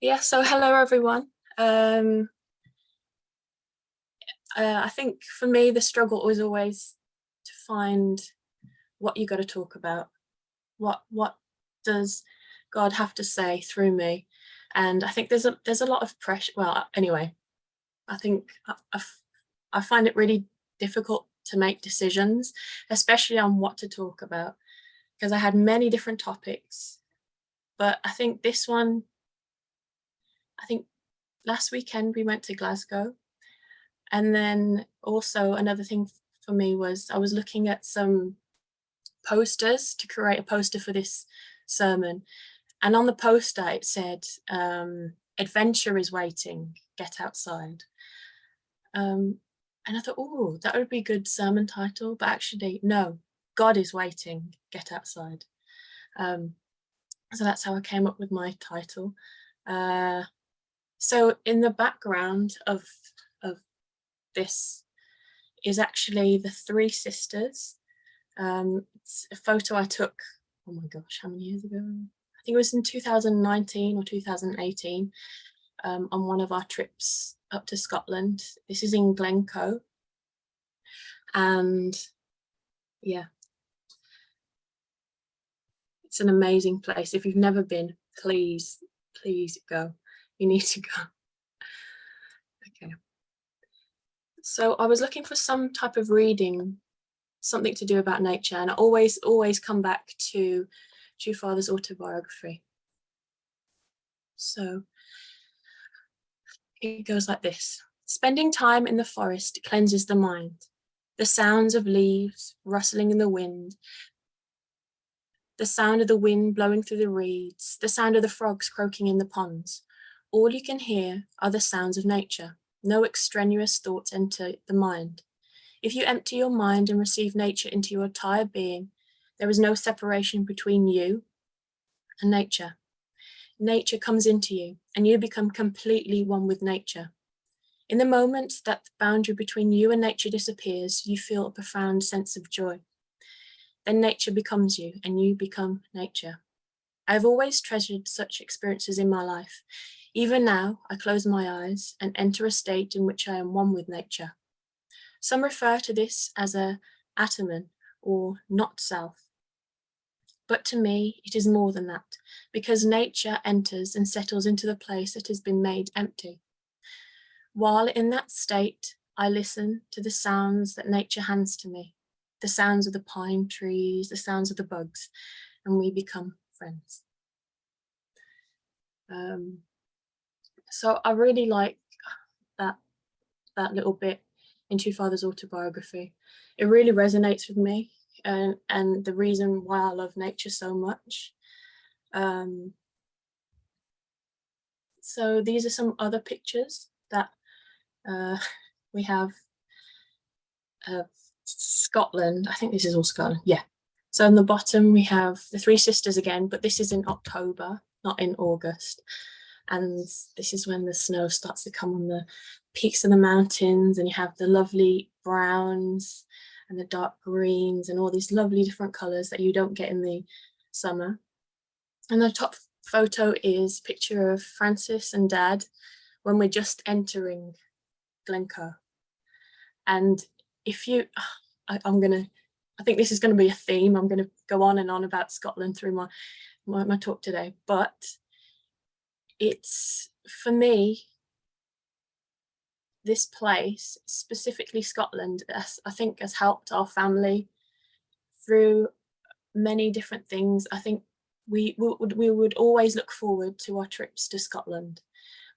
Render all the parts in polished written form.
Yeah, so hello everyone. Um, I think for me, the struggle was always to find what you got to talk about. What does God have to say through me? And I think there's a lot of pressure. Well, anyway, I think I find it really difficult to make decisions, especially on what to talk about, because I had many different topics. But I think this one, I think last weekend we went to Glasgow. And then also another thing for me was I was looking at some posters to create a poster for this sermon. And on the poster it said, adventure is waiting, get outside. Um, and I thought, oh, that would be a good sermon title. But actually, no, God is waiting, get outside. Um, so that's how I came up with my title. So in the background of this is actually the three sisters. It's a photo I took, oh my gosh, how many years ago? I think it was in 2019 or 2018, on one of our trips up to Scotland. This is in Glencoe. And yeah, it's an amazing place. If you've never been, please go. You need to go. Okay. So I was looking for some type of reading, something to do about nature, and I always come back to Father's autobiography. So it goes like this. Spending time in the forest cleanses the mind. The sounds of leaves rustling in the wind, the sound of the wind blowing through the reeds, the sound of the frogs croaking in the ponds. All you can hear are the sounds of nature. No extraneous thoughts enter the mind. If you empty your mind and receive nature into your entire being, there is no separation between you and nature. Nature comes into you, and you become completely one with nature. In the moment that the boundary between you and nature disappears, you feel a profound sense of joy. Then nature becomes you, and you become nature. I have always treasured such experiences in my life. Even now, I close my eyes and enter a state in which I am one with nature. Some refer to this as a Atman, or not self. But to me, it is more than that, because nature enters and settles into the place that has been made empty. While in that state, I listen to the sounds that nature hands to me, the sounds of the pine trees, the sounds of the bugs, and we become friends. So I really like that little bit in Two Fathers' autobiography. It really resonates with me, and the reason why I love nature so much. So these are some other pictures that we have of Scotland. I think this is all Scotland. Yeah. So on the bottom we have the three sisters again, but this is in October, not in August. And this is when the snow starts to come on the peaks of the mountains, and you have the lovely browns and the dark greens and all these lovely different colours that you don't get in the summer. And the top photo is a picture of Francis and Dad when we're just entering Glencoe. And if you, I think this is going to be a theme. I'm going to go on and on about Scotland through my talk today, but it's, for me, this place, specifically Scotland, I think has helped our family through many different things. I think we would always look forward to our trips to Scotland.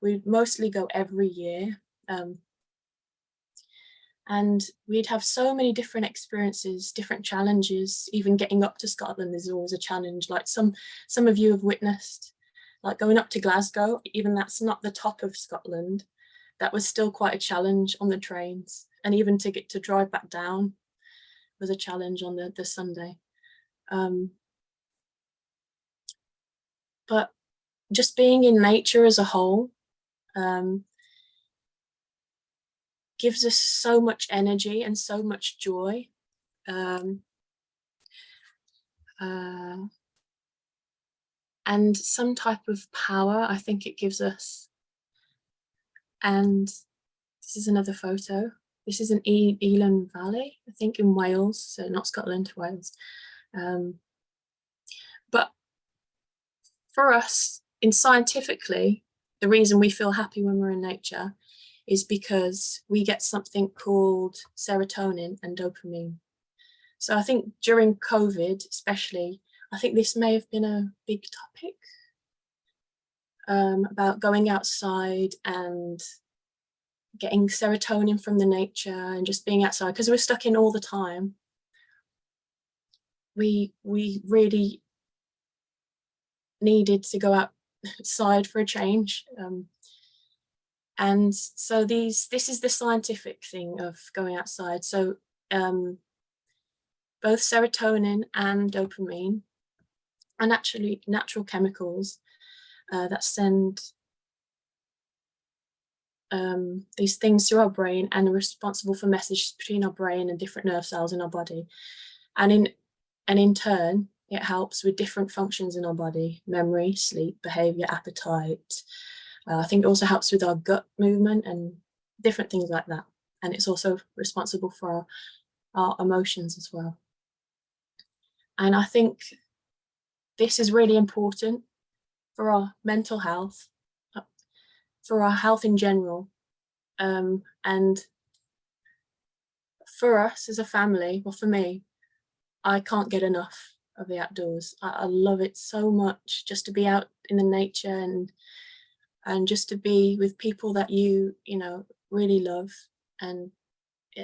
We'd mostly go every year. And we'd have so many different experiences, different challenges. Even getting up to Scotland is always a challenge. Like some of you have witnessed, like going up to Glasgow, even that's not the top of Scotland, that was still quite a challenge on the trains. And even to get to drive back down was a challenge on the Sunday. But just being in nature as a whole gives us so much energy and so much joy. and some type of power I think it gives us. And this is another photo. This is in Elan Valley, I think in Wales, so not Scotland, Wales. But for us, scientifically, the reason we feel happy when we're in nature is because we get something called serotonin and dopamine. So I think during COVID, especially, I think this may have been a big topic about going outside and getting serotonin from the nature and just being outside, because we're stuck in all the time. We really needed to go outside for a change. And so this is the scientific thing of going outside. So both serotonin and dopamine are actually natural chemicals that send these things through our brain and are responsible for messages between our brain and different nerve cells in our body. And in turn, it helps with different functions in our body: memory, sleep, behavior, appetite. I think it also helps with our gut movement and different things like that. And it's also responsible for our emotions as well. And I think this is really important for our mental health, for our health in general, and for us as a family. Well, for me, I can't get enough of the outdoors. I love it so much, just to be out in the nature and just to be with people that you know really love. And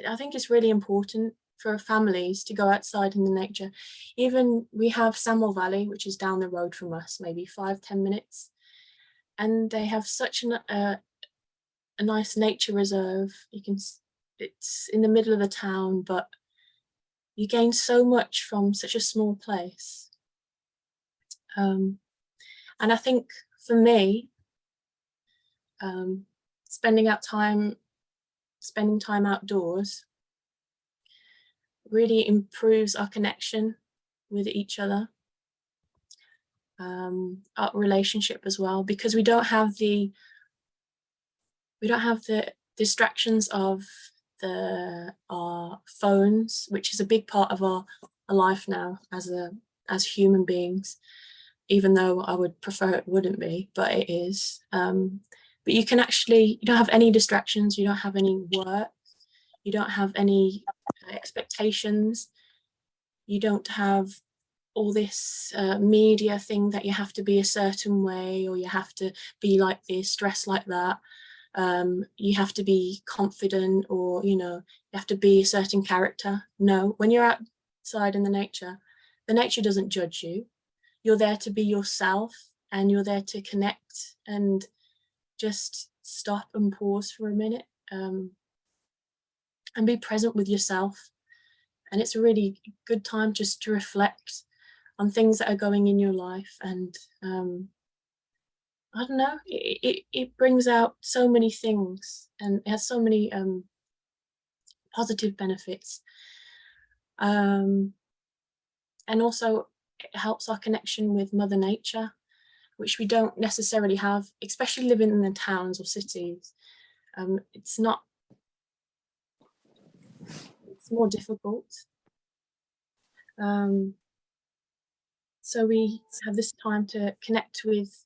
I think it's really important for families to go outside in the nature. Even we have Samwell Valley, which is down the road from us, maybe 5-10 minutes, and they have such a nice nature reserve. It's in the middle of the town, but you gain so much from such a small place. And I think for me, spending time outdoors really improves our connection with each other, our relationship as well, because we don't have the distractions of our phones, which is a big part of our life now as human beings, even though I would prefer it wouldn't be, but it is. But you don't have any distractions, you don't have any work, you don't have any expectations, you don't have all this media thing that you have to be a certain way, or you have to be like this, dress like that. You have to be confident, or you have to be a certain character. No, when you're outside in the nature doesn't judge you. You're there to be yourself, and you're there to connect and just stop and pause for a minute, and be present with yourself. And it's a really good time just to reflect on things that are going in your life. And I don't know, it brings out so many things, and it has so many positive benefits. And also it helps our connection with Mother Nature, which we don't necessarily have, especially living in the towns or cities. It's more difficult. So we have this time to connect with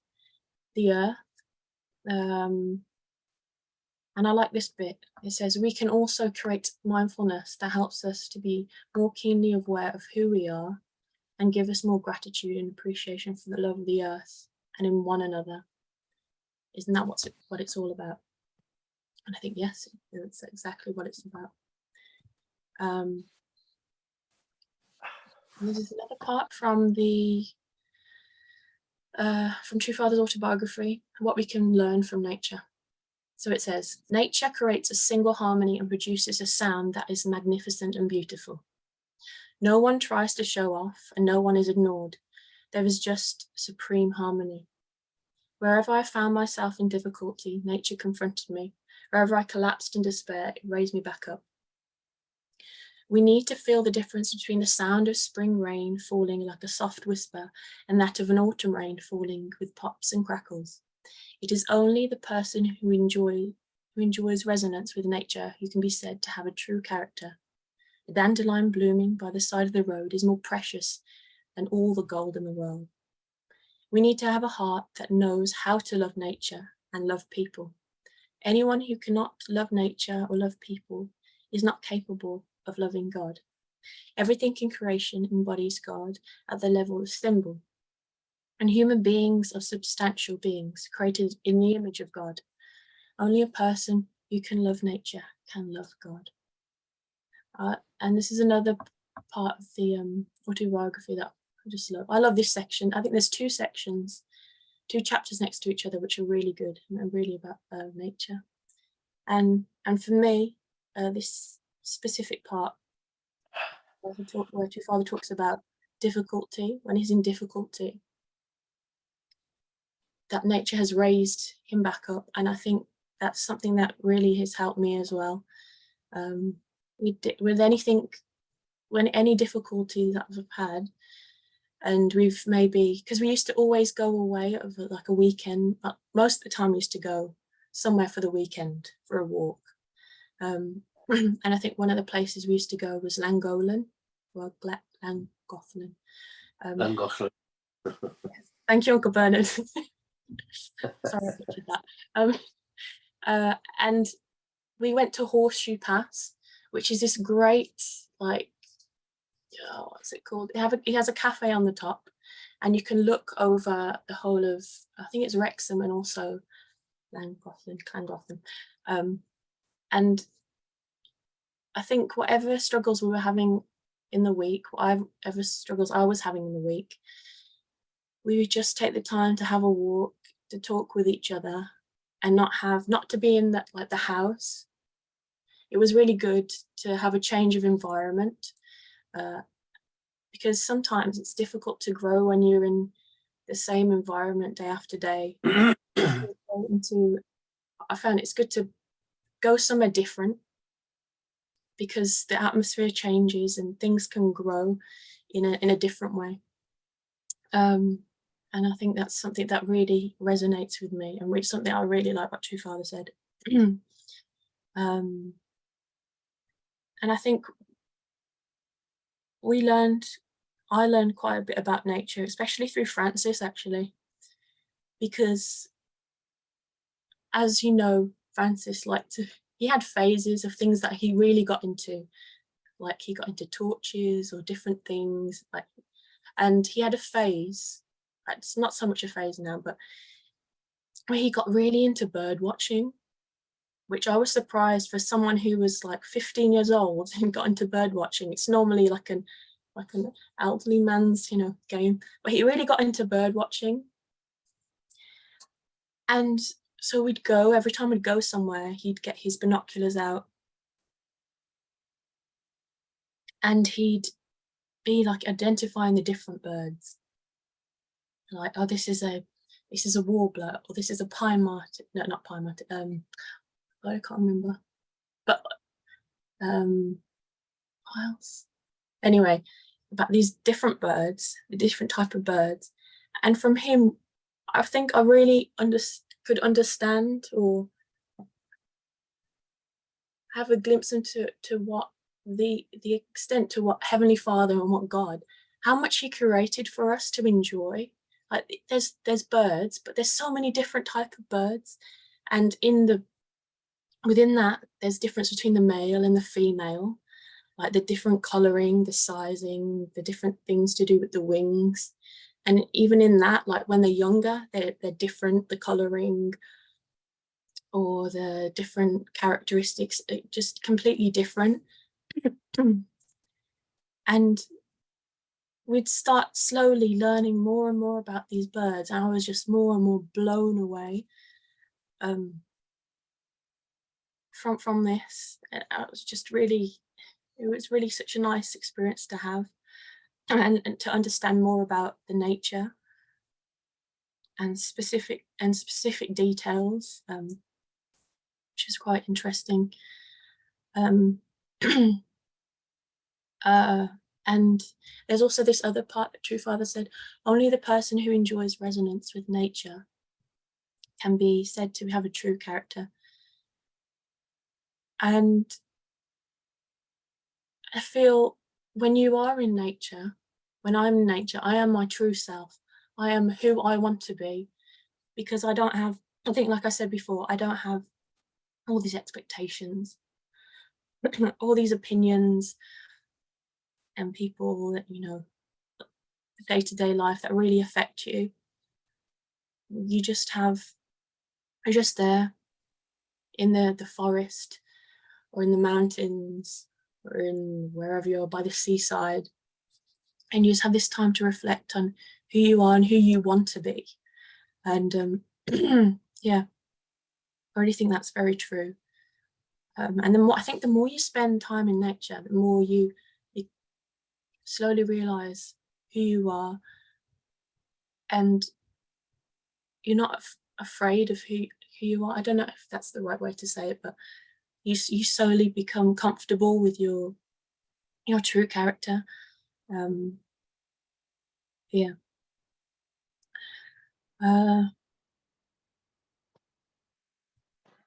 the earth. And I like this bit. It says, we can also create mindfulness that helps us to be more keenly aware of who we are and give us more gratitude and appreciation for the love of the earth and in one another. Isn't that what it's all about? And I think, yes, it's exactly what it's about. This is another part from True Father's autobiography, what we can learn from nature. So it says, nature creates a single harmony and produces a sound that is magnificent and beautiful. No one tries to show off, and no one is ignored. There is just supreme harmony. Wherever I found myself in difficulty, nature confronted me. Wherever I collapsed in despair, it raised me back up. We need to feel the difference between the sound of spring rain falling like a soft whisper and that of an autumn rain falling with pops and crackles. It is only the person who enjoys resonance with nature who can be said to have a true character. A dandelion blooming by the side of the road is more precious than all the gold in the world. We need to have a heart that knows how to love nature and love people. Anyone who cannot love nature or love people is not capable of loving God. Everything in creation embodies God at the level of symbol, and human beings are substantial beings created in the image of God. Only a person who can love nature can love God. And this is another part of the autobiography that I just love. I love this section. I think there's two sections, two chapters next to each other, which are really good and really about nature. And for me, this specific part where Father talks about difficulty, when he's in difficulty, that nature has raised him back up. And I think that's something that really has helped me as well. With anything, when any difficulty that I've had, and we've maybe, because we used to always go away over like a weekend, but most of the time we used to go somewhere for the weekend for a walk. And I think one of the places we used to go was Llangollen, or Llangollen. Llangollen. Yes. Thank you, Uncle Bernard. Sorry, I butchered that. And we went to Horseshoe Pass, which is this great, like, what's it called? It has a cafe on the top, and you can look over the whole of, I think it's Wrexham and also Llangollen. And I think whatever struggles we were having in the week, whatever struggles I was having in the week, we would just take the time to have a walk, to talk with each other, and not to be in that, like, the house. It was really good to have a change of environment, because sometimes it's difficult to grow when you're in the same environment day after day. I found it's good to go somewhere different, because the atmosphere changes and things can grow in a different way. And I think that's something that really resonates with me, and something I really like what True Father said. And I think I learned quite a bit about nature, especially through Francis, actually, because, as you know, Francis he had phases of things that he really got into, like he got into torches or different things, and he had a phase, it's not so much a phase now, but where he got really into bird watching, which I was surprised for someone who was like 15 years old and got into bird watching. It's normally like an elderly man's, game, but he really got into bird watching. And so every time we'd go somewhere, he'd get his binoculars out and he'd be like identifying the different birds. Like, oh, this is a warbler, or this is a pine marten. No, not pine marten. I can't remember. But what else? Anyway, about these different birds, the different type of birds, and from him, I think I really could understand or have a glimpse into what the extent to what Heavenly Father and what God, how much He curated for us to enjoy. Like, there's birds, but there's so many different type of birds, and within that there's difference between the male and the female, like the different colouring, the sizing, the different things to do with the wings. And even in that, like when they're younger, they're different, the colouring or the different characteristics, just completely different. And we'd start slowly learning more and more about these birds, and I was just more and more blown away from this. It was really such a nice experience to have, and to understand more about the nature and specific details, which is quite interesting. And there's also this other part that True Father said, only the person who enjoys resonance with nature can be said to have a true character. And I feel when you are in nature, when I'm in nature, I am my true self. I am who I want to be, because I don't have, I think, like I said before, I don't have all these expectations, all these opinions, and people that, you know, day-to-day life that really affect you. You just have, you're just there in the forest, or in the mountains, or in wherever you're by the seaside, and you just have this time to reflect on who you are and who you want to be. And yeah, I really think that's very true. And the more, I think the more you spend time in nature, the more you slowly realize who you are, and you're not afraid of who you are. I don't know if that's the right way to say it, but you slowly become comfortable with your true character. Yeah.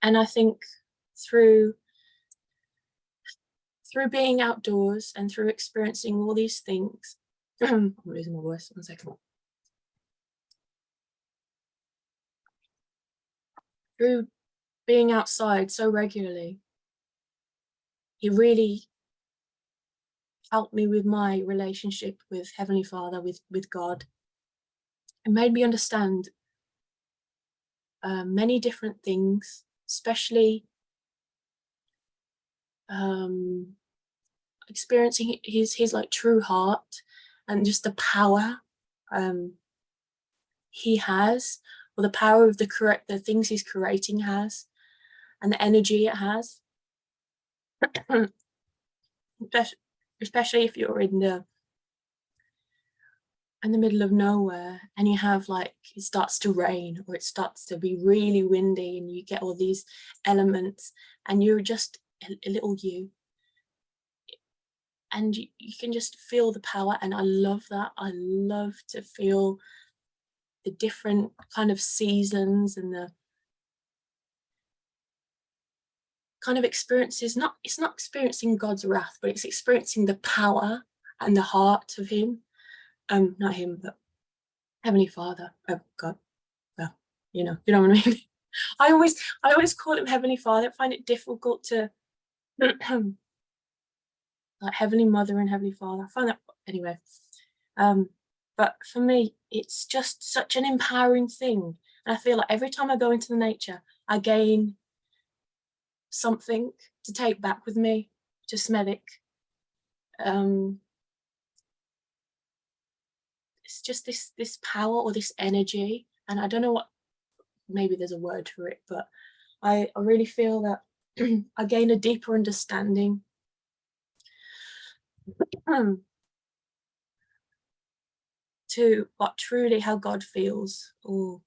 And I think through being outdoors and through experiencing all these things, I'm losing my voice, 1 second. Through being outside so regularly, it really helped me with my relationship with Heavenly Father, with God. It made me understand many different things, especially experiencing his like true heart, and just the power he has, or the power of the things he's creating has, and the energy it has. Especially if you're in the middle of nowhere, and you have, like, it starts to rain, or it starts to be really windy, and you get all these elements, and you're just a little you, and you can just feel the power. And I love that. I love to feel the different kind of seasons and the kind of experiences. It's not experiencing God's wrath, but it's experiencing the power and the heart of him. Not him, but Heavenly Father. Oh God. Well, you know what I mean. I always call him Heavenly Father. I find it difficult to like Heavenly Mother and Heavenly Father. I find that anyway. But for me, it's just such an empowering thing. And I feel like every time I go into the nature, I gain something to take back with me to Smethwick. It's just this power, or this energy, and I don't know what, maybe there's a word for it, but I really feel that I gain a deeper understanding to what truly how God feels, or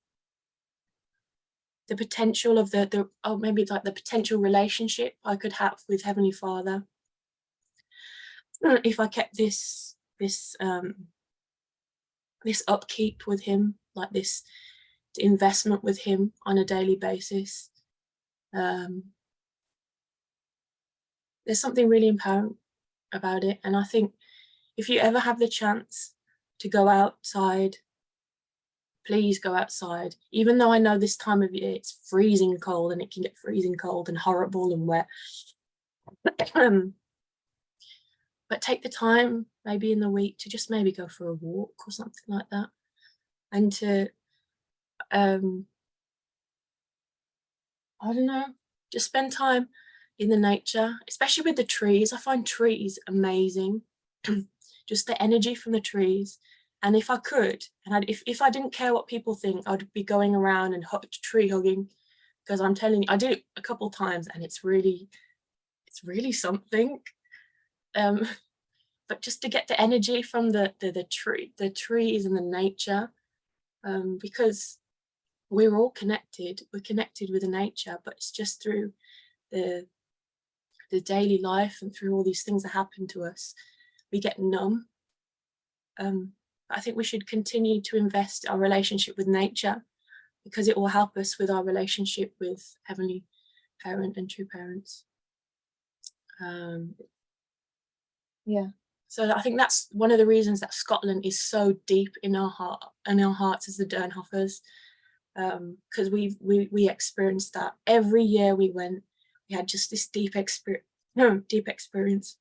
the potential of the or maybe like the potential relationship I could have with Heavenly Father if I kept this upkeep with him, like this investment with him on a daily basis. There's something really empowering about it, and I think if you ever have the chance to go outside, please go outside. Even though I know this time of year it's freezing cold, and it can get freezing cold and horrible and wet, but take the time maybe in the week to just maybe go for a walk or something like that, and to I don't know, just spend time in the nature, especially with the trees. I find trees amazing. Just the energy from the trees. And if I could, and if I didn't care what people think, I'd be going around and tree hugging, because I'm telling you, I did it a couple times, and it's really something. But just to get the energy from the trees and the nature, because we're all connected. We're connected with the nature, but it's just through the daily life and through all these things that happen to us. we get numb. I think we should continue to invest our relationship with nature, because it will help us with our relationship with Heavenly Parent and true parents. Yeah. So I think that's one of the reasons that Scotland is so deep in our hearts as the Dernhoffers, because we experienced that every year we went. We had just this deep experience.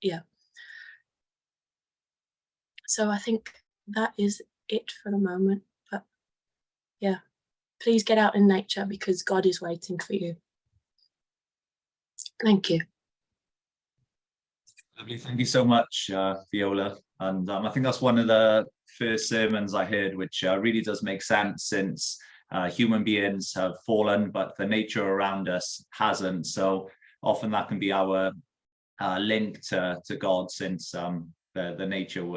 Yeah. So I think that is it for the moment. But yeah, please get out in nature because God is waiting for you. Thank you. Lovely. Thank you so much, Viola. And I think that's one of the first sermons I heard, which really does make sense, since human beings have fallen, but the nature around us hasn't. So often that can be our link to God, since the nature